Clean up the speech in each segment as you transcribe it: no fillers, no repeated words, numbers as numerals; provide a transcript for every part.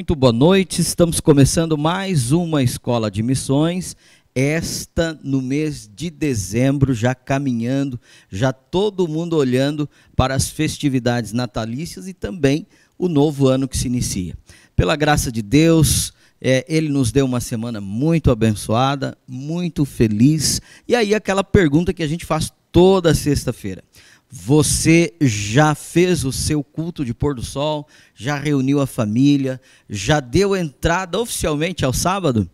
muito boa noite. Estamos começando mais uma escola de missões. Esta no mês de dezembro, já caminhando, já todo mundo olhando para as festividades natalícias e também o novo ano que se inicia. Pela graça de Deus, Ele nos deu uma semana muito abençoada, muito feliz. E aí aquela pergunta que a gente faz toda sexta-feira. Você já fez o seu culto de pôr do sol? Já reuniu a família? Já deu entrada oficialmente ao sábado?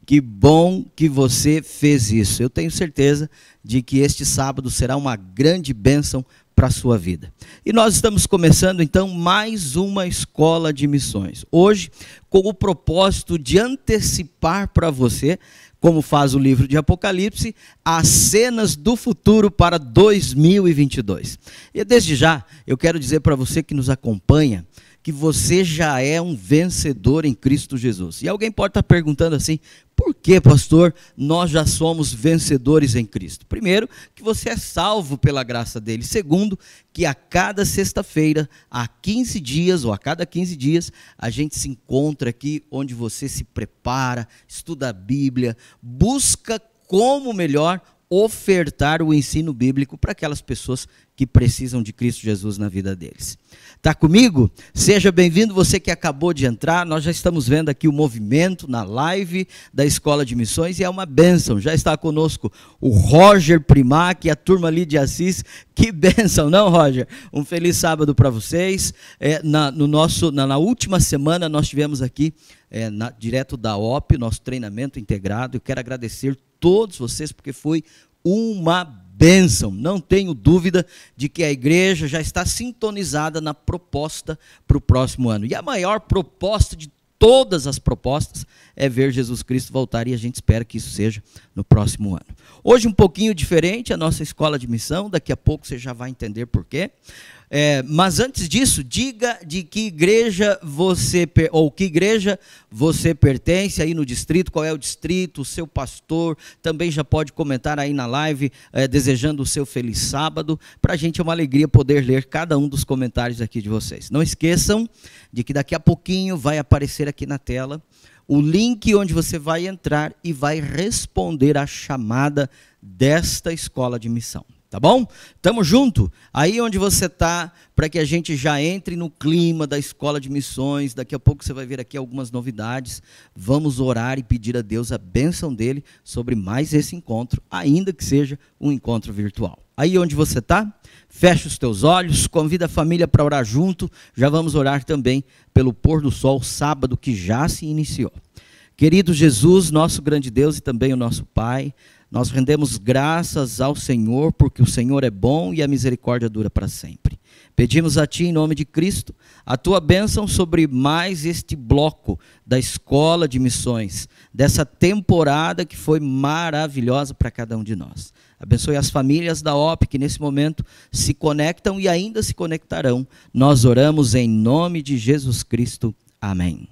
Que bom que você fez isso. Eu tenho certeza de que este sábado será uma grande bênção para a sua vida. E nós estamos começando então mais uma escola de missões. Hoje, com o propósito de antecipar para você, como faz o livro de Apocalipse, as cenas do futuro para 2022. E desde já, eu quero dizer para você que nos acompanha, que você já é um vencedor em Cristo Jesus. E alguém pode estar perguntando assim, por que, pastor, nós já somos vencedores em Cristo? Primeiro, que você é salvo pela graça dele. Segundo, que a cada sexta-feira, a 15 dias ou a cada 15 dias, a gente se encontra aqui onde você se prepara, estuda a Bíblia, busca como melhor ofertar o ensino bíblico para aquelas pessoas que precisam de Cristo Jesus na vida deles. Está comigo? Seja bem-vindo, você que acabou de entrar. Nós já estamos vendo aqui o movimento na live da Escola de Missões e é uma bênção. Já está conosco o Roger Primac e a turma ali de Assis. Que bênção, não, Roger? Um feliz sábado para vocês. Na última semana nós tivemos aqui, direto da OP, nosso treinamento integrado. Eu quero agradecer todos vocês porque foi uma bênção. Não tenho dúvida de que a igreja já está sintonizada na proposta para o próximo ano. E a maior proposta de todas as propostas é ver Jesus Cristo voltar e a gente espera que isso seja no próximo ano. Hoje um pouquinho diferente a nossa escola de missão, daqui a pouco você já vai entender por quê. Mas antes disso, diga de que igreja você pertence aí no distrito, qual é o distrito, o seu pastor, também já pode comentar aí na live, desejando o seu feliz sábado. Para a gente é uma alegria poder ler cada um dos comentários aqui de vocês. Não esqueçam de que daqui a pouquinho vai aparecer aqui na tela o link onde você vai entrar e vai responder à chamada desta escola de missão. Tá bom? Tamo junto? Aí onde você está, para que a gente já entre no clima da escola de missões, daqui a pouco você vai ver aqui algumas novidades, vamos orar e pedir a Deus a bênção dele sobre mais esse encontro, ainda que seja um encontro virtual. Aí onde você está, fecha os teus olhos, convida a família para orar junto, já vamos orar também pelo pôr do sol sábado que já se iniciou. Querido Jesus, nosso grande Deus e também o nosso Pai, nós rendemos graças ao Senhor, porque o Senhor é bom e a misericórdia dura para sempre. Pedimos a Ti, em nome de Cristo, a Tua bênção sobre mais este bloco da Escola de Missões, dessa temporada que foi maravilhosa para cada um de nós. Abençoe as famílias da OP que nesse momento se conectam e ainda se conectarão. Nós oramos em nome de Jesus Cristo. Amém.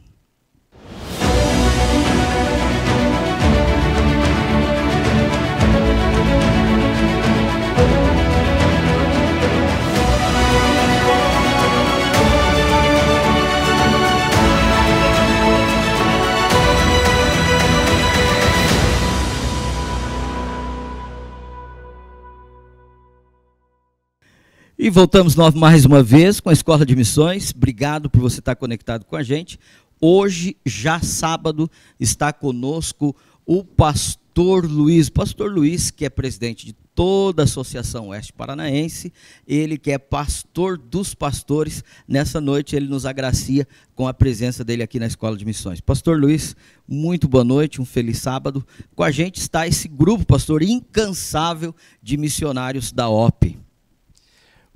E voltamos mais uma vez com a Escola de Missões. Obrigado por você estar conectado com a gente. Hoje, já sábado, está conosco o pastor Luiz. Pastor Luiz, que é presidente de toda a Associação Oeste Paranaense, ele que é pastor dos pastores. Nessa noite ele nos agracia com a presença dele aqui na Escola de Missões. Pastor Luiz, muito boa noite, um feliz sábado. Com a gente está esse grupo, pastor, incansável de missionários da OP.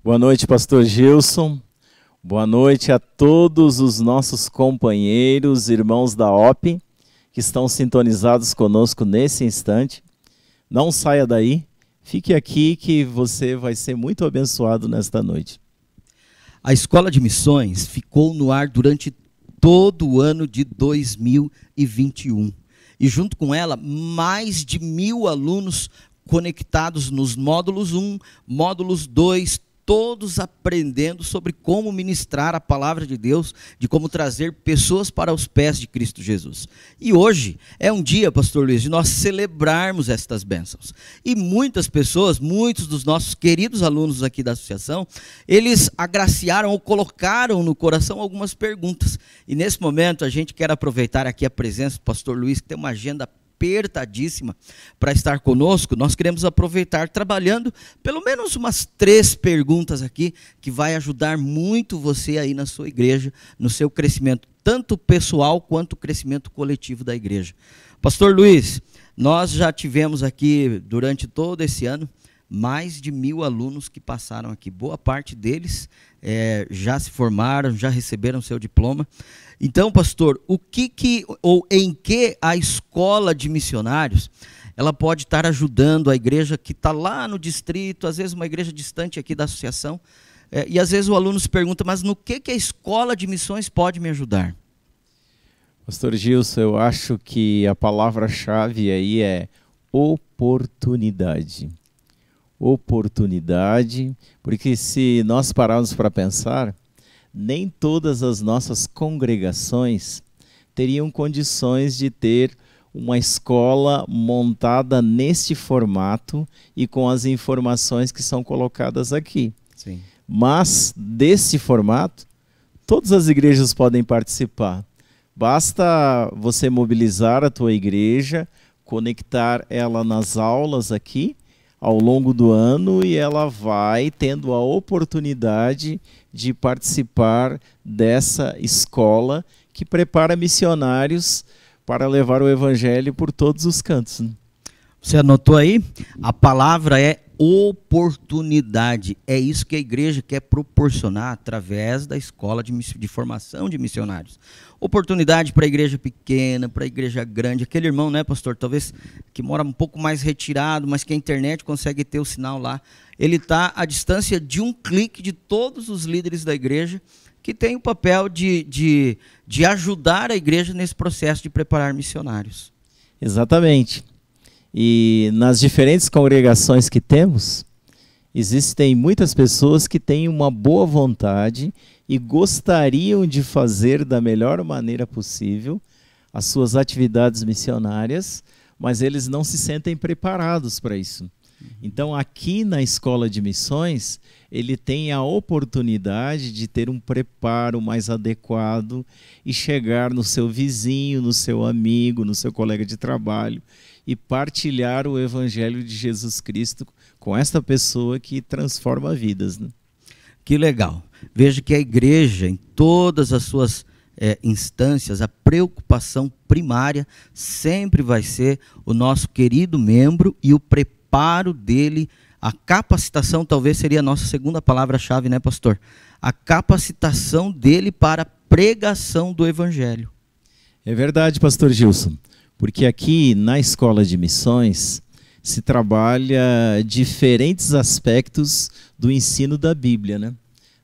Boa noite, pastor Gilson. Boa noite a todos os nossos companheiros, irmãos da OP, que estão sintonizados conosco nesse instante. Não saia daí, fique aqui que você vai ser muito abençoado nesta noite. A Escola de Missões ficou no ar durante todo o ano de 2021. E junto com ela, mais de 1.000 alunos conectados nos módulos 1, módulos 2, todos aprendendo sobre como ministrar a palavra de Deus, de como trazer pessoas para os pés de Cristo Jesus. E hoje é um dia, pastor Luiz, de nós celebrarmos estas bênçãos. E muitas pessoas, muitos dos nossos queridos alunos aqui da associação, eles agraciaram ou colocaram no coração algumas perguntas. E nesse momento a gente quer aproveitar aqui a presença do pastor Luiz, que tem uma agenda apertadíssima para estar conosco. Nós queremos aproveitar trabalhando pelo menos umas 3 perguntas aqui, que vai ajudar muito você aí na sua igreja, no seu crescimento, tanto pessoal quanto crescimento coletivo da igreja. Pastor Luiz, nós já tivemos aqui durante todo esse ano mais de 1.000 alunos que passaram aqui. Boa parte deles já se formaram, já receberam seu diploma. Então, pastor, em que a escola de missionários ela pode estar ajudando a igreja que está lá no distrito, às vezes uma igreja distante aqui da associação, e às vezes o aluno se pergunta, mas no que a escola de missões pode me ajudar? Pastor Gilson, eu acho que a palavra-chave aí é oportunidade. Oportunidade, porque se nós pararmos para pensar, nem todas as nossas congregações teriam condições de ter uma escola montada neste formato e com as informações que são colocadas aqui. Sim. Mas desse formato, todas as igrejas podem participar. Basta você mobilizar a tua igreja, conectar ela nas aulas aqui, ao longo do ano, e ela vai tendo a oportunidade de participar dessa escola que prepara missionários para levar o evangelho por todos os cantos. Você anotou aí? A palavra é oportunidade. É isso que a igreja quer proporcionar através da escola de formação de missionários. Oportunidade para a igreja pequena, para a igreja grande. Aquele irmão, né, pastor, talvez que mora um pouco mais retirado, mas que a internet consegue ter o sinal lá. Ele está à distância de um clique de todos os líderes da igreja, que tem o papel de ajudar a igreja nesse processo de preparar missionários. Exatamente. E nas diferentes congregações que temos, existem muitas pessoas que têm uma boa vontade e gostariam de fazer da melhor maneira possível as suas atividades missionárias, mas eles não se sentem preparados para isso. Então, aqui na Escola de Missões, ele tem a oportunidade de ter um preparo mais adequado e chegar no seu vizinho, no seu amigo, no seu colega de trabalho e partilhar o Evangelho de Jesus Cristo com esta pessoa que transforma vidas, né? Que legal. Veja que a igreja, em todas as suas instâncias, a preocupação primária sempre vai ser o nosso querido membro e o preparo dele. A capacitação talvez seria a nossa segunda palavra-chave, né, pastor? A capacitação dele para a pregação do Evangelho. É verdade, pastor Gilson, porque aqui na Escola de Missões se trabalha diferentes aspectos do ensino da Bíblia, né?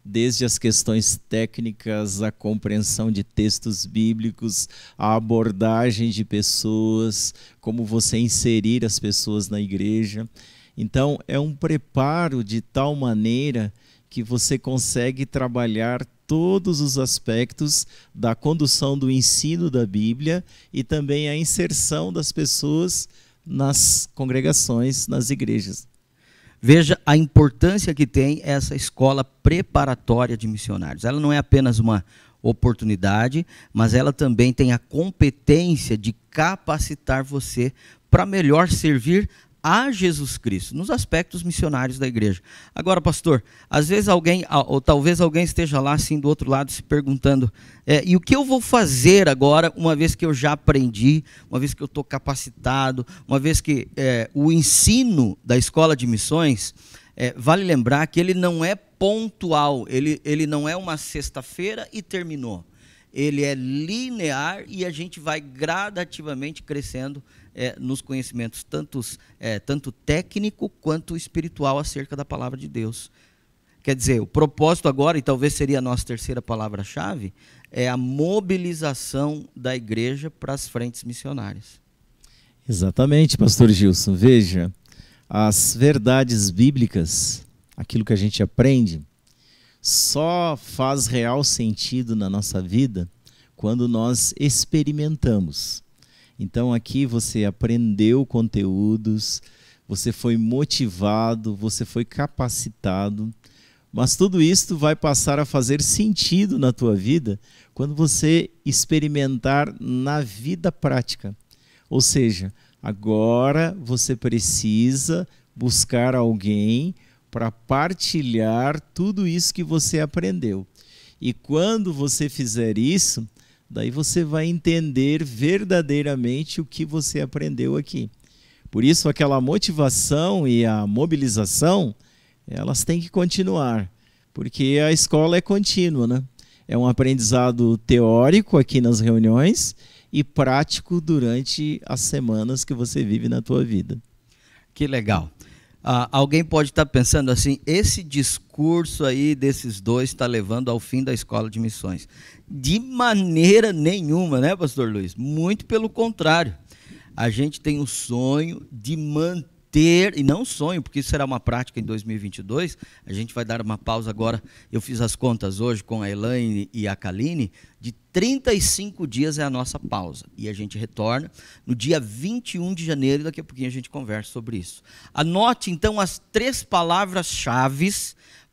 Desde as questões técnicas, a compreensão de textos bíblicos, a abordagem de pessoas, como você inserir as pessoas na igreja. Então, é um preparo de tal maneira que você consegue trabalhar todos os aspectos da condução do ensino da Bíblia e também a inserção das pessoas nas congregações, nas igrejas. Veja a importância que tem essa escola preparatória de missionários. Ela não é apenas uma oportunidade, mas ela também tem a competência de capacitar você para melhor servir a Jesus Cristo, nos aspectos missionários da igreja. Agora, pastor, às vezes alguém, ou talvez alguém esteja lá assim do outro lado se perguntando, e o que eu vou fazer agora, uma vez que eu já aprendi, uma vez que eu estou capacitado, uma vez que o ensino da escola de missões, vale lembrar que ele não é pontual, ele não é uma sexta-feira e terminou. Ele é linear e a gente vai gradativamente crescendo nos conhecimentos, tanto técnico quanto espiritual acerca da palavra de Deus. Quer dizer, o propósito agora, e talvez seria a nossa terceira palavra-chave, é a mobilização da igreja para as frentes missionárias. Exatamente, pastor Gilson. Veja, as verdades bíblicas, aquilo que a gente aprende, só faz real sentido na nossa vida quando nós experimentamos. Então aqui você aprendeu conteúdos, você foi motivado, você foi capacitado, mas tudo isso vai passar a fazer sentido na tua vida quando você experimentar na vida prática. Ou seja, agora você precisa buscar alguém para partilhar tudo isso que você aprendeu. E quando você fizer isso, daí você vai entender verdadeiramente o que você aprendeu aqui. Por isso, aquela motivação e a mobilização, elas têm que continuar, porque a escola é contínua, né? É um aprendizado teórico aqui nas reuniões e prático durante as semanas que você vive na tua vida. Que legal. Alguém pode estar pensando assim, esse discurso aí desses dois está levando ao fim da escola de missões. De maneira nenhuma, né, pastor Luiz? Muito pelo contrário. A gente tem o sonho de manter, e não sonho, porque isso será uma prática em 2022, a gente vai dar uma pausa agora, eu fiz as contas hoje com a Elaine e a Kaline, de 35 dias é a nossa pausa, e a gente retorna no dia 21 de janeiro, e daqui a pouquinho a gente conversa sobre isso. Anote então as 3 palavras-chave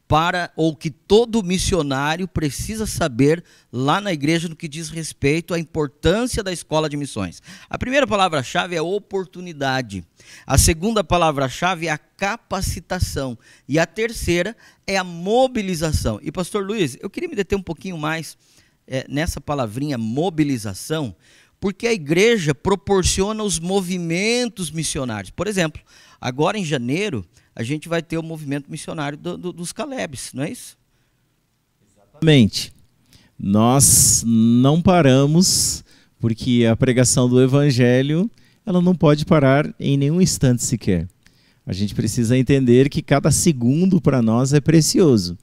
para, ou que todo missionário precisa saber lá na igreja no que diz respeito à importância da escola de missões. A primeira palavra-chave é oportunidade. A segunda palavra-chave é a capacitação. E a terceira é a mobilização. E pastor Luiz, eu queria me deter um pouquinho mais nessa palavrinha mobilização, porque a igreja proporciona os movimentos missionários. Por exemplo, agora em janeiro, a gente vai ter o movimento missionário dos Calebs, não é isso? Exatamente. Nós não paramos, porque a pregação do Evangelho, ela não pode parar em nenhum instante sequer. A gente precisa entender que cada segundo para nós é precioso.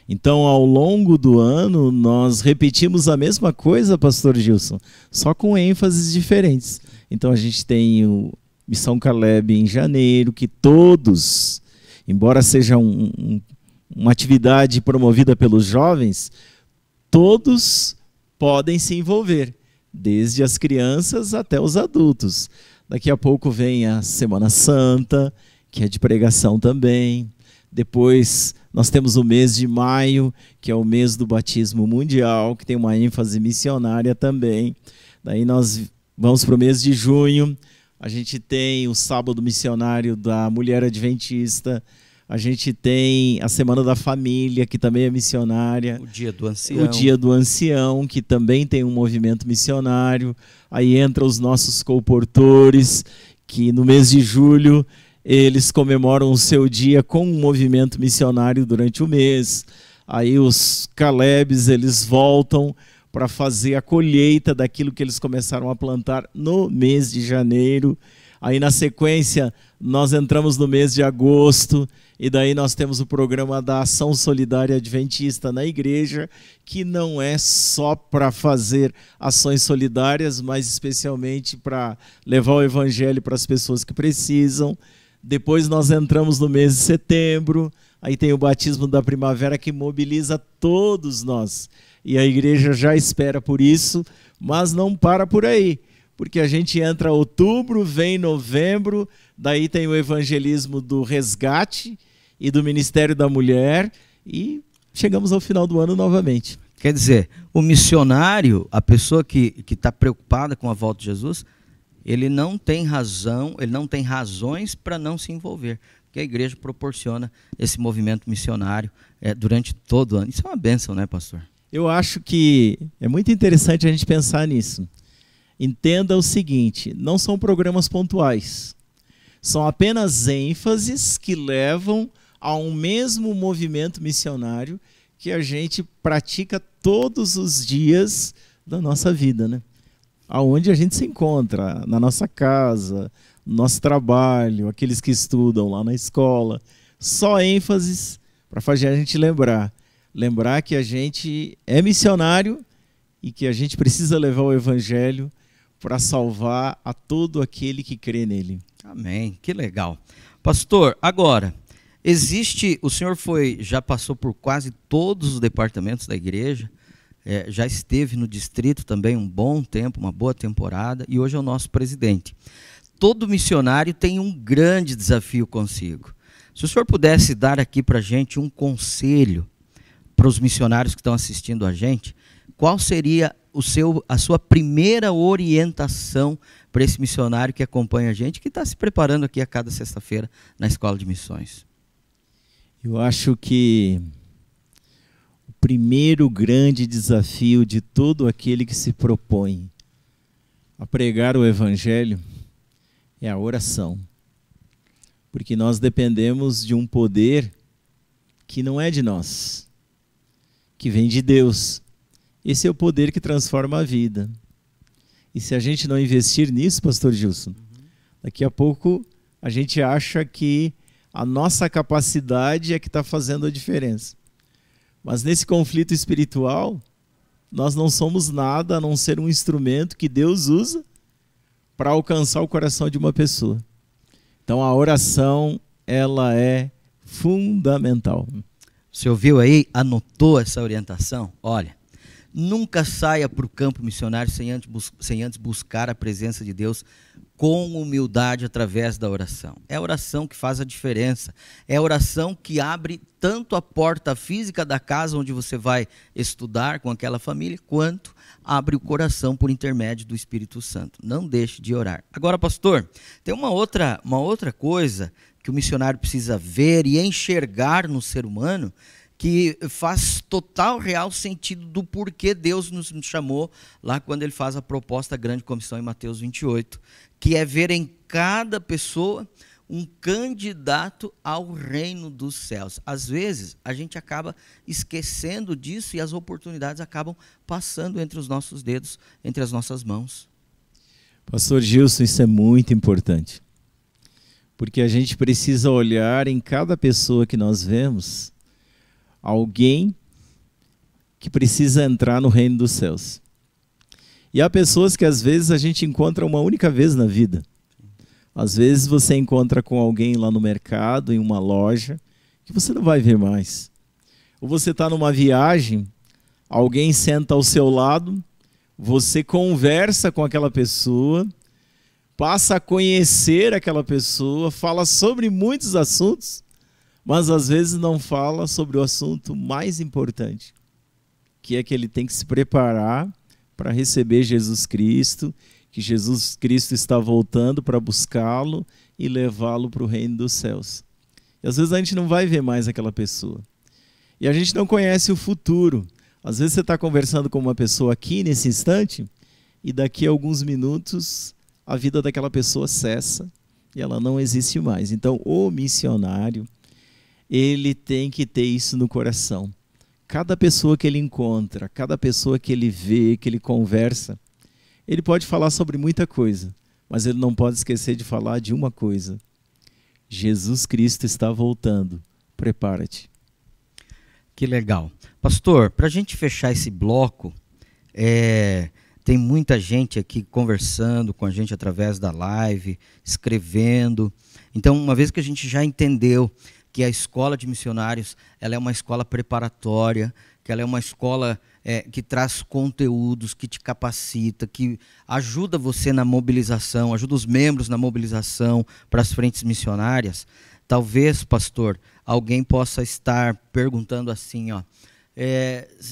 Então, ao longo do ano, nós repetimos a mesma coisa, pastor Gilson, só com ênfases diferentes. Então, a gente tem o Missão Caleb em janeiro, que todos, embora seja uma atividade promovida pelos jovens, todos podem se envolver, desde as crianças até os adultos. Daqui a pouco vem a Semana Santa, que é de pregação também. Depois nós temos o mês de maio, que é o mês do batismo mundial, que tem uma ênfase missionária também. Daí nós vamos para o mês de junho. A gente tem o sábado missionário da mulher adventista, a gente tem a Semana da Família, que também é missionária. O Dia do Ancião. O Dia do Ancião, que também tem um movimento missionário. Aí entra os nossos colportores, que no mês de julho eles comemoram o seu dia com um movimento missionário durante o mês. Aí os Calebs, eles voltam para fazer a colheita daquilo que eles começaram a plantar no mês de janeiro. Aí na sequência nós entramos no mês de agosto e daí nós temos o programa da Ação Solidária Adventista na igreja, que não é só para fazer ações solidárias, mas especialmente para levar o evangelho para as pessoas que precisam. Depois nós entramos no mês de setembro, aí tem o batismo da primavera que mobiliza todos nós. E a igreja já espera por isso, mas não para por aí, porque a gente entra em outubro, vem novembro, daí tem o evangelismo do resgate e do Ministério da Mulher e chegamos ao final do ano novamente. Quer dizer, o missionário, a pessoa que está preocupada com a volta de Jesus, ele não tem razão, ele não tem razões para não se envolver, porque a igreja proporciona esse movimento missionário durante todo o ano. Isso é uma bênção, né, pastor? Eu acho que é muito interessante a gente pensar nisso. Entenda o seguinte, não são programas pontuais, são apenas ênfases que levam a um mesmo movimento missionário que a gente pratica todos os dias da nossa vida, né? Aonde a gente se encontra, na nossa casa, no nosso trabalho, aqueles que estudam lá na escola. Só ênfases para fazer a gente lembrar que a gente é missionário e que a gente precisa levar o evangelho para salvar a todo aquele que crê nele. Amém, que legal. Pastor, agora, O senhor já passou por quase todos os departamentos da igreja, já esteve no distrito também um bom tempo, uma boa temporada, e hoje é o nosso presidente. Todo missionário tem um grande desafio consigo. Se o senhor pudesse dar aqui para a gente um conselho para os missionários que estão assistindo a gente, qual seria a sua primeira orientação para esse missionário que acompanha a gente, que está se preparando aqui a cada sexta-feira na Escola de Missões? Eu acho que o primeiro grande desafio de todo aquele que se propõe a pregar o Evangelho é a oração. Porque nós dependemos de um poder que não é de nós, que vem de Deus. Esse é o poder que transforma a vida. E se a gente não investir nisso, pastor Gilson, daqui a pouco a gente acha que a nossa capacidade é que está fazendo a diferença. Mas nesse conflito espiritual, nós não somos nada a não ser um instrumento que Deus usa para alcançar o coração de uma pessoa. Então a oração, ela é fundamental. Você ouviu aí? Anotou essa orientação? Olha, nunca saia para o campo missionário sem antes buscar a presença de Deus com humildade através da oração. É a oração que faz a diferença. É a oração que abre tanto a porta física da casa onde você vai estudar com aquela família, quanto abre o coração por intermédio do Espírito Santo. Não deixe de orar. Agora, pastor, tem uma outra coisa que o missionário precisa ver e enxergar no ser humano, que faz total, real sentido do porquê Deus nos chamou lá quando ele faz a proposta da grande comissão em Mateus 28, que é ver em cada pessoa um candidato ao reino dos céus. Às vezes, a gente acaba esquecendo disso e as oportunidades acabam passando entre os nossos dedos, entre as nossas mãos. Pastor Gilson, isso é muito importante, porque a gente precisa olhar em cada pessoa que nós vemos alguém que precisa entrar no reino dos céus. E há pessoas que às vezes a gente encontra uma única vez na vida. Às vezes você encontra com alguém lá no mercado, em uma loja, que você não vai ver mais. Ou você está numa viagem, alguém senta ao seu lado, você conversa com aquela pessoa, passa a conhecer aquela pessoa, fala sobre muitos assuntos, mas às vezes não fala sobre o assunto mais importante, que é que ele tem que se preparar para receber Jesus Cristo, que Jesus Cristo está voltando para buscá-lo e levá-lo para o reino dos céus. E às vezes a gente não vai ver mais aquela pessoa. E a gente não conhece o futuro. Às vezes você está conversando com uma pessoa aqui nesse instante e daqui a alguns minutos a vida daquela pessoa cessa e ela não existe mais. Então o missionário, ele tem que ter isso no coração. Cada pessoa que ele encontra, cada pessoa que ele vê, que ele conversa, ele pode falar sobre muita coisa, mas ele não pode esquecer de falar de uma coisa: Jesus Cristo está voltando, prepara-te. Que legal. Pastor, para a gente fechar esse bloco, tem muita gente aqui conversando com a gente através da live, escrevendo. Então, uma vez que a gente já entendeu que a escola de missionários, ela é uma escola preparatória, que ela é uma escola que traz conteúdos, que te capacita, que ajuda você na mobilização, ajuda os membros na mobilização para as frentes missionárias. Talvez, pastor, alguém possa estar perguntando assim,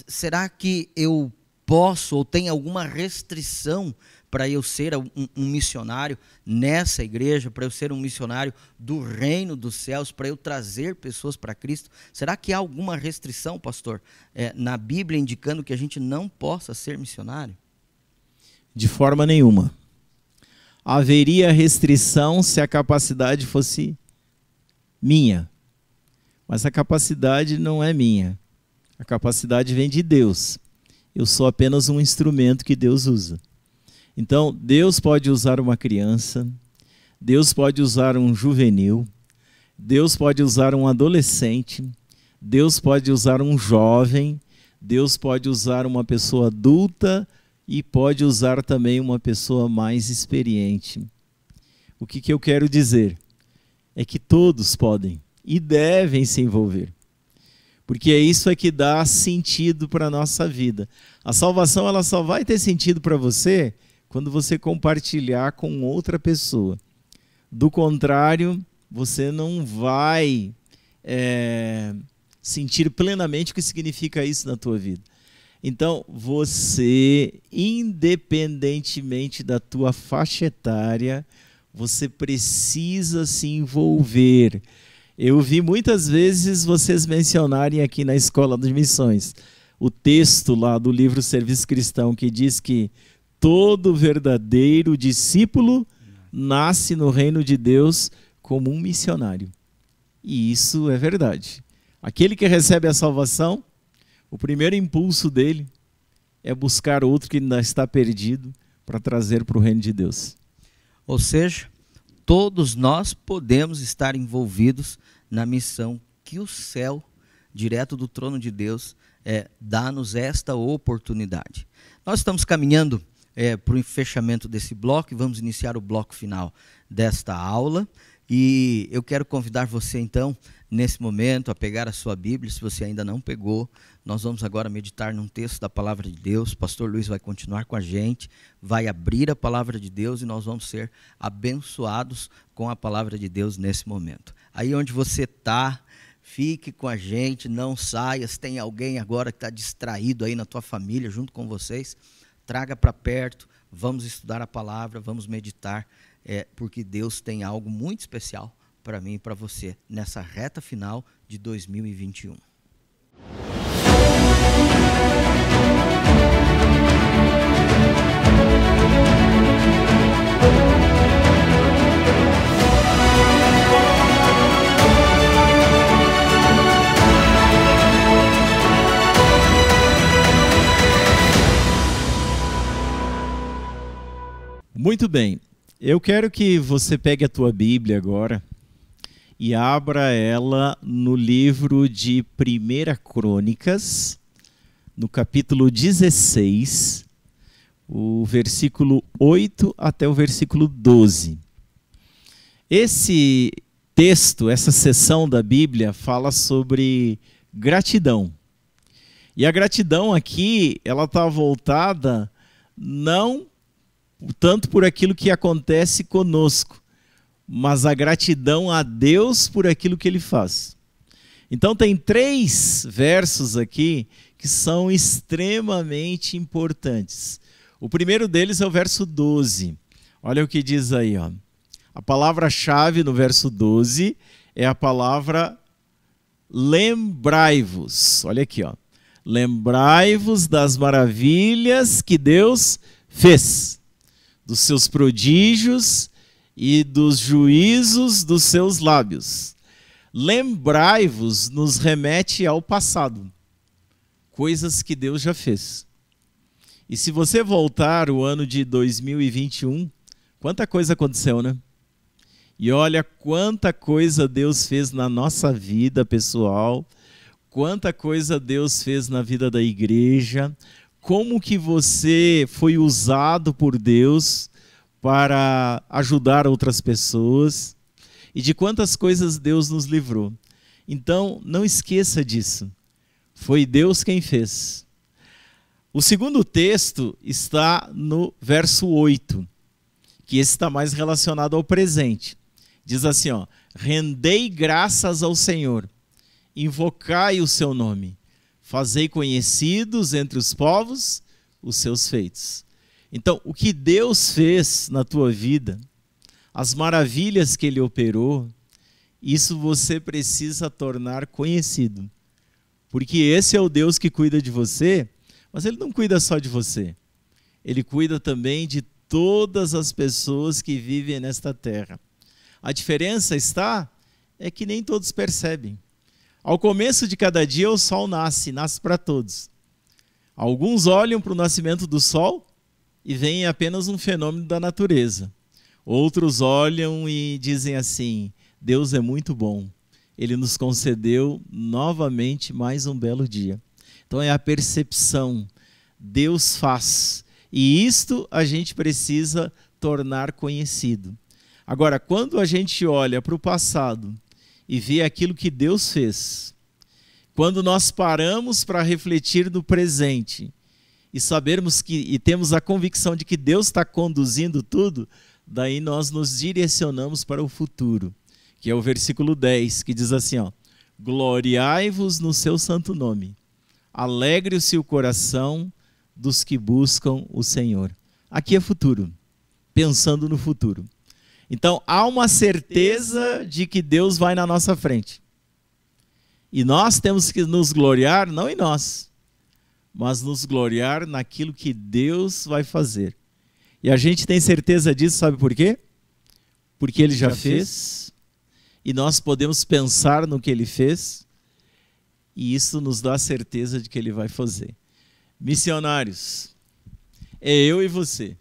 será que eu posso ou tem alguma restrição para eu ser um missionário nessa igreja, para eu ser um missionário do reino dos céus, para eu trazer pessoas para Cristo? Será que há alguma restrição, pastor, na Bíblia indicando que a gente não possa ser missionário? De forma nenhuma. Haveria restrição se a capacidade fosse minha. Mas a capacidade não é minha. A capacidade vem de Deus. Eu sou apenas um instrumento que Deus usa. Então, Deus pode usar uma criança, Deus pode usar um juvenil, Deus pode usar um adolescente, Deus pode usar um jovem, Deus pode usar uma pessoa adulta e pode usar também uma pessoa mais experiente. O que eu quero dizer é que todos podem e devem se envolver. Porque é isso que dá sentido para a nossa vida. A salvação ela só vai ter sentido para você quando você compartilhar com outra pessoa. Do contrário, você não vai sentir plenamente o que significa isso na tua vida. Então, você, independentemente da tua faixa etária, você precisa se envolver. Eu vi muitas vezes vocês mencionarem aqui na Escola de Missões o texto lá do livro Serviço Cristão, que diz que todo verdadeiro discípulo nasce no reino de Deus como um missionário. E isso é verdade. Aquele que recebe a salvação, o primeiro impulso dele é buscar outro que ainda está perdido para trazer para o reino de Deus. Ou seja, todos nós podemos estar envolvidos na missão que o céu, direto do trono de Deus, dá-nos esta oportunidade. Nós estamos caminhando para o fechamento desse bloco e vamos iniciar o bloco final desta aula. E eu quero convidar você, então, nesse momento, a pegar a sua Bíblia, se você ainda não pegou. Nós vamos agora meditar num texto da Palavra de Deus. O pastor Luiz vai continuar com a gente, vai abrir a Palavra de Deus e nós vamos ser abençoados com a Palavra de Deus nesse momento. Aí onde você está, fique com a gente, não saia. Se tem alguém agora que está distraído aí na tua família, junto com vocês, traga para perto, vamos estudar a Palavra, vamos meditar, porque Deus tem algo muito especial para mim e para você nessa reta final de 2021. Muito bem, eu quero que você pegue a tua Bíblia agora e abra ela no livro de 1 Crônicas, no capítulo 16, o versículo 8 até o versículo 12. Esse texto, essa seção da Bíblia fala sobre gratidão. E a gratidão aqui, ela está voltada não tanto por aquilo que acontece conosco, mas a gratidão a Deus por aquilo que Ele faz. Então tem 3 versos aqui que são extremamente importantes. O primeiro deles é o verso 12. Olha o que diz aí, ó. A palavra-chave no verso 12 é a palavra lembrai-vos. Olha aqui, ó. Lembrai-vos das maravilhas que Deus fez, dos seus prodígios e dos juízos dos seus lábios. Lembrai-vos nos remete ao passado, coisas que Deus já fez. E se você voltar o ano de 2021, quanta coisa aconteceu, né? E olha quanta coisa Deus fez na nossa vida pessoal, quanta coisa Deus fez na vida da igreja, como que você foi usado por Deus para ajudar outras pessoas e de quantas coisas Deus nos livrou. Então, não esqueça disso. Foi Deus quem fez. O segundo texto está no verso 8, que esse está mais relacionado ao presente. Diz assim, ó, rendei graças ao Senhor, invocai o seu nome, fazei conhecidos entre os povos os seus feitos. Então, o que Deus fez na tua vida, as maravilhas que Ele operou, isso você precisa tornar conhecido. Porque esse é o Deus que cuida de você, mas Ele não cuida só de você. Ele cuida também de todas as pessoas que vivem nesta terra. A diferença é que nem todos percebem. Ao começo de cada dia o sol nasce para todos. Alguns olham para o nascimento do sol e veem apenas um fenômeno da natureza. Outros olham e dizem assim, Deus é muito bom. Ele nos concedeu novamente mais um belo dia. Então é a percepção. Deus faz. E isto a gente precisa tornar conhecido. Agora, quando a gente olha para o passado e ver aquilo que Deus fez. Quando nós paramos para refletir no presente e sabermos e temos a convicção de que Deus está conduzindo tudo, daí nós nos direcionamos para o futuro, que é o versículo 10, que diz assim, ó: gloriai-vos no seu santo nome, alegre-se o coração dos que buscam o Senhor. Aqui é futuro, pensando no futuro. Então, há uma certeza de que Deus vai na nossa frente. E nós temos que nos gloriar, não em nós, mas nos gloriar naquilo que Deus vai fazer. E a gente tem certeza disso, sabe por quê? Porque Ele já fez, e nós podemos pensar no que Ele fez, e isso nos dá a certeza de que Ele vai fazer. Missionários, é eu e você.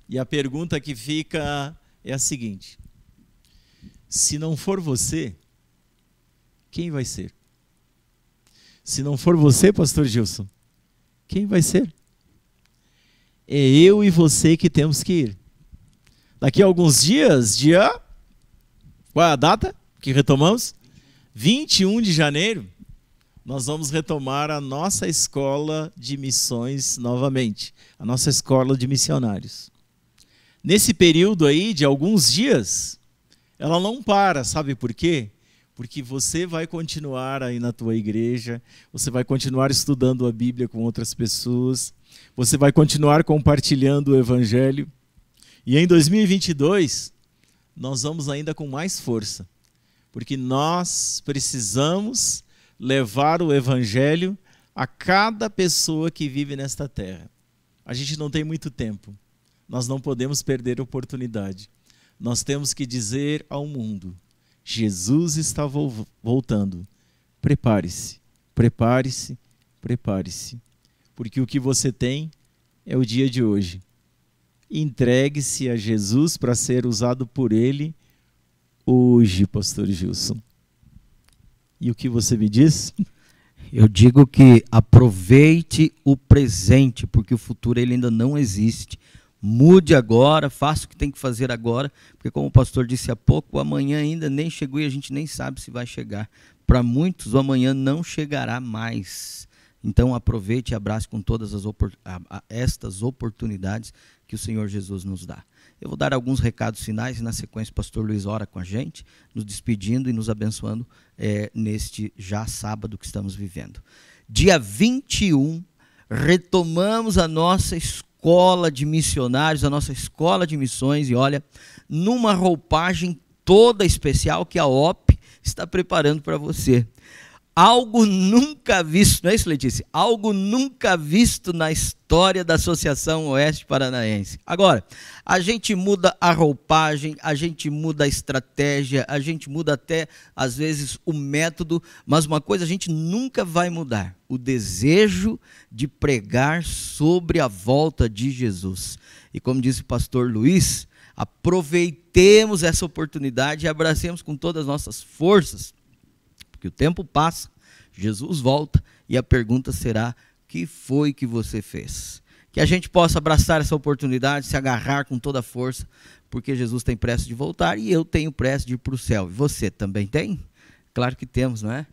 E a pergunta que fica é a seguinte: se não for você, quem vai ser? Se não for você, pastor Gilson, quem vai ser? É eu e você que temos que ir. Daqui a alguns dias, qual é a data que retomamos? 21 de janeiro, nós vamos retomar a nossa escola de missões novamente, a nossa escola de missionários. Nesse período aí de alguns dias, ela não para, sabe por quê? Porque você vai continuar aí na tua igreja, você vai continuar estudando a Bíblia com outras pessoas, você vai continuar compartilhando o Evangelho. E em 2022, nós vamos ainda com mais força, porque nós precisamos levar o Evangelho a cada pessoa que vive nesta terra. A gente não tem muito tempo, nós não podemos perder a oportunidade. Nós temos que dizer ao mundo: Jesus está voltando. Prepare-se, prepare-se, prepare-se. Porque o que você tem é o dia de hoje. Entregue-se a Jesus para ser usado por Ele hoje, pastor Gilson. E o que você me diz? Eu digo que aproveite o presente, porque o futuro ele ainda não existe. Mude agora, faça o que tem que fazer agora, porque como o pastor disse há pouco, o amanhã ainda nem chegou e a gente nem sabe se vai chegar. Para muitos, o amanhã não chegará mais. Então aproveite e abrace com todas estas oportunidades que o Senhor Jesus nos dá. Eu vou dar alguns recados finais e na sequência o pastor Luiz ora com a gente, nos despedindo e nos abençoando neste já sábado que estamos vivendo. Dia 21, retomamos a nossa escola de missionários, a nossa escola de missões, e olha, numa roupagem toda especial que a OP está preparando para você. Algo nunca visto, não é isso, Letícia? Algo nunca visto na história da Associação Oeste Paranaense. Agora, a gente muda a roupagem, a gente muda a estratégia, a gente muda até, às vezes, o método, mas uma coisa a gente nunca vai mudar: o desejo de pregar sobre a volta de Jesus. E como disse o pastor Luiz, aproveitemos essa oportunidade e abracemos com todas as nossas forças, porque o tempo passa, Jesus volta e a pergunta será: o que foi que você fez? Que a gente possa abraçar essa oportunidade, se agarrar com toda a força, porque Jesus tem pressa de voltar e eu tenho pressa de ir para o céu. E você também tem? Claro que temos, não é?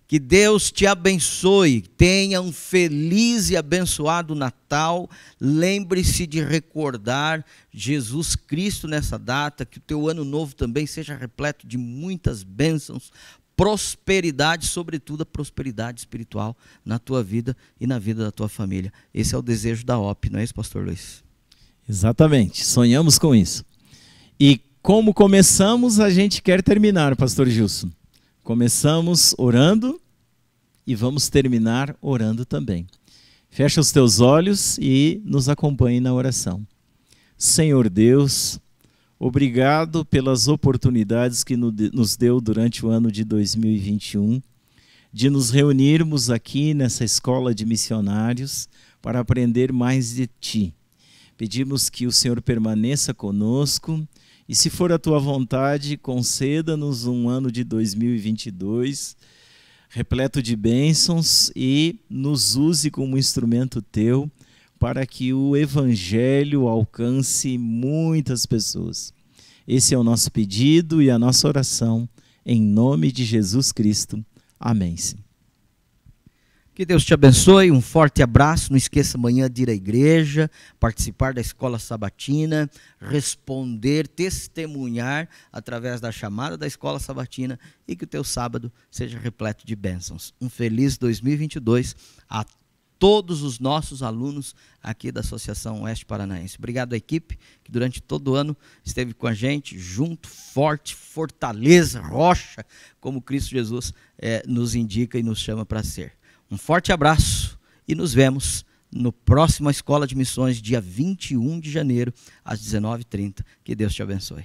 Que Deus te abençoe, tenha um feliz e abençoado Natal. Lembre-se de recordar Jesus Cristo nessa data, que o teu ano novo também seja repleto de muitas bênçãos, prosperidade, sobretudo a prosperidade espiritual na tua vida e na vida da tua família. Esse é o desejo da OP, não é isso, pastor Luiz? Exatamente, sonhamos com isso. E como começamos, a gente quer terminar, pastor Gilson. Começamos orando e vamos terminar orando também. Fecha os teus olhos e nos acompanhe na oração. Senhor Deus, obrigado pelas oportunidades que nos deu durante o ano de 2021, de nos reunirmos aqui nessa escola de missionários para aprender mais de Ti. Pedimos que o Senhor permaneça conosco e, se for a Tua vontade, conceda-nos um ano de 2022 repleto de bênçãos e nos use como instrumento Teu para que o Evangelho alcance muitas pessoas. Esse é o nosso pedido e a nossa oração, em nome de Jesus Cristo. Amém. Que Deus te abençoe, um forte abraço, não esqueça amanhã de ir à igreja, participar da escola sabatina, responder, testemunhar através da chamada da escola sabatina e que o teu sábado seja repleto de bênçãos. Um feliz 2022 a todos os nossos alunos aqui da Associação Oeste Paranaense. Obrigado à equipe que durante todo o ano esteve com a gente, junto, forte, fortaleza, rocha, como Cristo Jesus nos indica e nos chama para ser. Um forte abraço e nos vemos no próximo Escola de Missões, dia 21 de janeiro, às 19h30. Que Deus te abençoe.